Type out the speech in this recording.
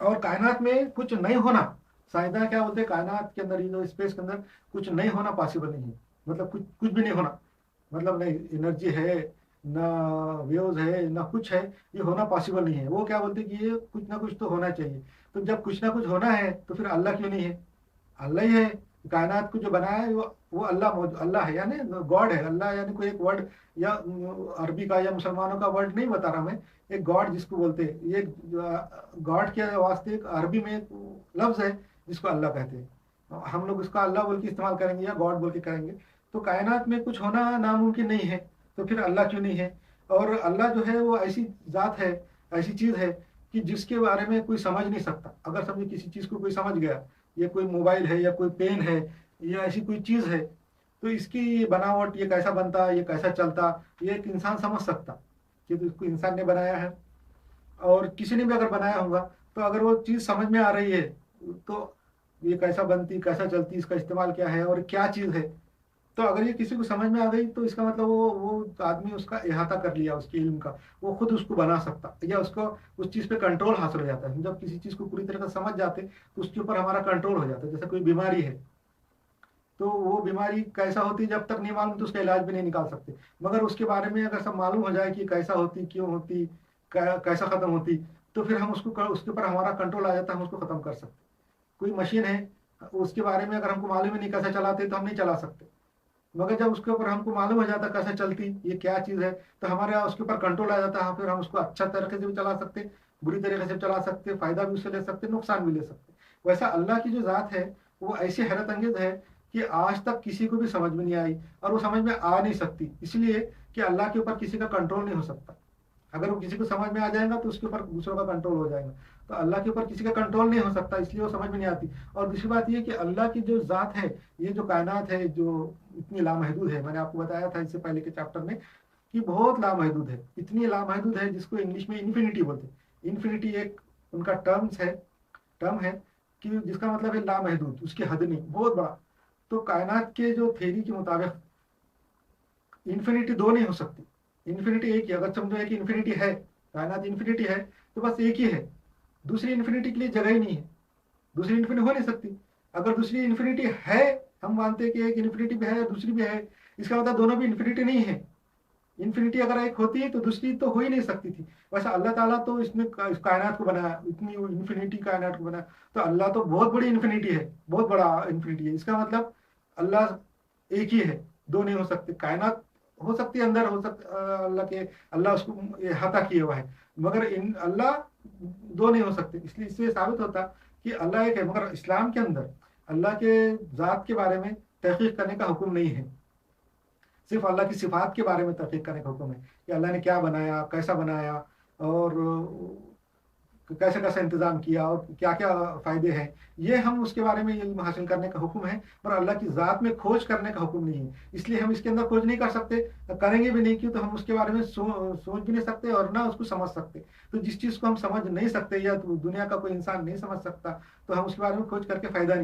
और कायनात में कुछ नहीं होना, साइंसदान क्या बोलते हैं, कायनात के अंदर, ये जो स्पेस के अंदर कुछ नहीं होना पॉसिबल नहीं है। मतलब कुछ कुछ भी नहीं होना, मतलब नहीं एनर्जी है, ना वेव्स है, ना कुछ है, ये होना पॉसिबल नहीं है। वो क्या बोलते हैं कि ये कुछ ना कुछ तो होना चाहिए। तो जब कुछ ना कुछ होना है तो फिर अल्लाह क्यों नहीं है? अल्लाह ही है। कायनात को जो बनाया है वो अल्लाह है, यानी गॉड है। अल्लाह यानी कोई एक वर्ड, या अरबी का या मुसलमानों का वर्ड नहीं बता रहा मैं। एक गॉड जिसको बोलते हैं, ये गॉड के वास्ते एक अरबी में एक लफ्ज है जिसको अल्लाह कहते हैं। हम लोग उसका अल्लाह बोल के इस्तेमाल करेंगे या गॉड बोल के करेंगे। तो कायनात में कुछ होना नामुमकिन नहीं है, तो फिर अल्लाह क्यों नहीं है? और अल्लाह जो है वो ऐसी जात है, ऐसी चीज है कि जिसके बारे में कोई समझ नहीं सकता। अगर समझे किसी चीज को कोई समझ गया, ये कोई मोबाइल है या कोई पेन है या ऐसी कोई चीज है, तो इसकी बनावट, ये कैसा बनता, ये कैसा चलता, ये एक इंसान समझ सकता कि तो इसको इंसान ने बनाया है। और किसी ने भी अगर बनाया होगा, तो अगर वो चीज समझ में आ रही है, तो ये कैसा बनती, कैसा चलती, इसका इस्तेमाल क्या है और क्या चीज है, तो अगर ये किसी को समझ में आ गई, तो इसका मतलब वो आदमी उसका इहाता कर लिया उसके इल्म का, वो खुद उसको बना सकता, या उसको उस चीज पे कंट्रोल हासिल हो जाता है। जब किसी चीज को पूरी तरह से समझ जाते, तो उसके ऊपर हमारा कंट्रोल हो जाता है। जैसे कोई बीमारी है, तो वो बीमारी कैसा होती, जब तक नहीं मालूम तो उसका इलाज भी नहीं निकाल सकते। मगर उसके बारे में अगर सब मालूम हो जाए कि कैसा होती, क्यों होती, कैसा खत्म होती, तो फिर हम उसके ऊपर हमारा कंट्रोल आ जाता है, हम उसको खत्म कर सकते। कोई मशीन है, उसके बारे में अगर हमको मालूम ही नहीं कैसे चलाते, तो हम नहीं चला सकते। मगर जब उसके ऊपर हमको मालूम हो जाता कैसे चलती, ये क्या चीज है, तो हमारे यहाँ उसके ऊपर कंट्रोल आ जाता है। फिर हम उसको अच्छा तरीके से भी चला सकते, बुरी तरीके से भी चला सकते, फायदा भी उससे ले सकते, नुकसान भी ले सकते। वैसा अल्लाह की जो जात है, वो ऐसी हैरत अंगेज है कि आज तक किसी को भी समझ में नहीं आई, और वो समझ में आ नहीं सकती, इसलिए कि अल्लाह के ऊपर किसी का कंट्रोल नहीं हो सकता। अगर वो किसी को समझ में आ जाएगा, तो उसके ऊपर दूसरों का कंट्रोल हो जाएगा। तो अल्लाह के ऊपर किसी का कंट्रोल नहीं हो सकता, इसलिए वो समझ में नहीं आती। और दूसरी बात ये कि अल्लाह की जो जात है, ये जो कायनात है, जो इतनी लामहदूद है, मैंने आपको बताया था इससे पहले के चैप्टर में कि बहुत लामहदूद है, इतनी लामहदूद है जिसको इंग्लिश में इन्फिनिटी बोलते हैं। इन्फिनिटी एक उनका टर्म है कि जिसका मतलब है लामहदूद, उसकी हद नहीं, बहुत बड़ा। तो कायनात के जो थ्योरी के मुताबिक इन्फिनिटी दो नहीं हो सकती, इन्फिनिटी एक ही। अगर समझो एक इन्फिनिटी है, कायनात इन्फिनिटी है, तो बस एक ही है। दूसरी इन्फिनिटी के लिए जगह ही नहीं है, दूसरी इन्फिनिटी हो नहीं सकती। अगर दूसरी इन्फिनिटी है, हम मानते हैं कि एक इन्फिनिटी भी है दूसरी भी है, इसका मतलब दोनों भी इन्फिनिटी नहीं है। इन्फिनिटी अगर एक होती है तो दूसरी तो हो ही नहीं सकती थी। वैसा अल्लाह ताला तो इसमें इस कायनात को बनाया, इतनी इन्फिनिटी कायनात को बनाया। तो अल्लाह तो बहुत बड़ी इन्फिनिटी है, बहुत बड़ा इन्फिनिटी है। इसका मतलब अल्लाह एक ही है, दो नहीं हो सकते। कायनात हो सकती है, अंदर हो सकता अल्लाह के, अल्लाह उसको अहाता किए हुआ है, मगर इन अल्लाह दो नहीं हो सकते। इसलिए इससे साबित होता कि अल्लाह एक है। मगर इस्लाम के अंदर अल्लाह के ज़ात के बारे में तहकीक करने का हुक्म नहीं है, सिर्फ अल्लाह की सिफात के बारे में तहकीक करने का हुक्म है कि अल्लाह ने क्या बनाया, कैसा बनाया, और कैसे कैसे इंतजाम किया, और क्या क्या फायदे हैं। ये हम उसके बारे में इल्म हासिल करने का हुक्म है, पर अल्लाह की ज़ात में खोज करने का हुक्म नहीं है। इसलिए हम इसके अंदर खोज नहीं कर सकते, करेंगे भी नहीं, क्यों, तो हम उसके बारे में सोच भी नहीं सकते और ना उसको समझ सकते। तो जिस चीज़ को हम समझ नहीं सकते, या तो दुनिया का कोई इंसान नहीं समझ सकता, तो हम उसके बारे में खोज करके फायदा नहीं।